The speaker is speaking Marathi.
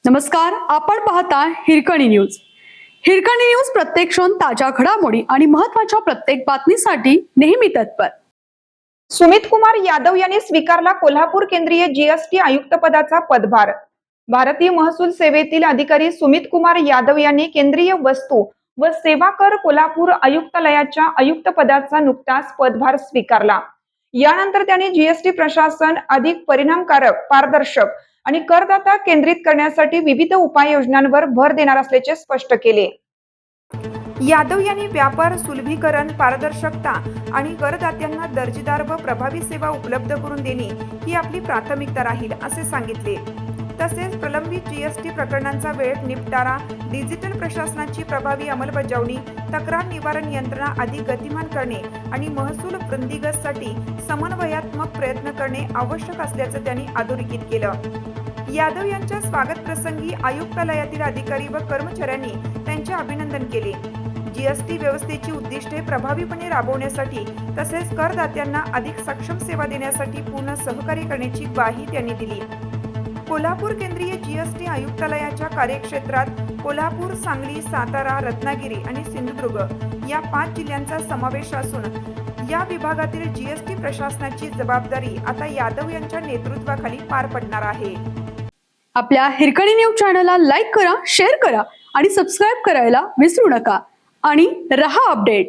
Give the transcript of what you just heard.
नमस्कार, आपण पाहता हिरकणी न्यूज. हिरकणी न्यूज प्रत्येक क्षण ताज्या घडामोडी आणि महत्त्वाच्या प्रत्येक बातमीसाठी नेहमी तत्पर. सुमित कुमार यादव यांनी स्वीकारला कोल्हापूर केंद्रीय जीएसटी आयुक्त पदाचा पदभार. भारतीय महसूल सेवेतील अधिकारी सुमित कुमार यादव यांनी केंद्रीय वस्तू व सेवा कर कोल्हापूर आयुक्तालयाच्या आयुक्त पदाचा नुकताच पदभार स्वीकारला. यानंतर त्यांनी जीएसटी प्रशासन अधिक परिणामकारक, पारदर्शक आणि करदाता केंद्रित करण्यासाठी विविध उपाययोजनांवर भर देणार असल्याचे स्पष्ट केले. यादव यांनी व्यापार सुलभीकरण, पारदर्शकता आणि करदात्यांना दर्जेदार व प्रभावी सेवा उपलब्ध करून देणे ही आपली प्राथमिकता राहील असे सांगितले. तसेच प्रलंबित जीएसटी प्रकरणांचा वेळेत निपटारा, डिजिटल प्रशासनाची प्रभावी अंमलबजावणी, तक्रार निवारण यंत्रणा अधिक गतिमान करणे आणि महसूल वृद्धिंगतसाठी समन्वयात्मक प्रयत्न करणे आवश्यक असल्याचं त्यांनी अधोरेखित केलं. यादव यांच्या स्वागत प्रसंगी आयुक्तालयातील अधिकारी व कर्मचाऱ्यांनी त्यांचे अभिनंदन केले. जीएसटी व्यवस्थेची उद्दिष्टे प्रभावीपणे राबवण्यासाठी तसेच करदात्यांना अधिक सक्षम सेवा देण्यासाठी पूर्ण सहकार्य करण्याची ग्वाही त्यांनी दिली. कोल्हापूर केंद्रीय जीएसटी आयुक्तालयाच्या कार्यक्षेत्रात कोल्हापूर, सांगली, सातारा, रत्नागिरी आणि सिंधुदुर्ग या 5 जिल्ह्यांचा समावेश असून या विभागातील जीएसटी प्रशासनाची जबाबदारी आता यादव यांच्या नेतृत्वाखाली पार पडणार आहे. आपल्या हिरकणी न्यूज चॅनलला लाईक करा, शेअर करा आणि सबस्क्राईब करायला विसरू नका आणि रहा अपडेट.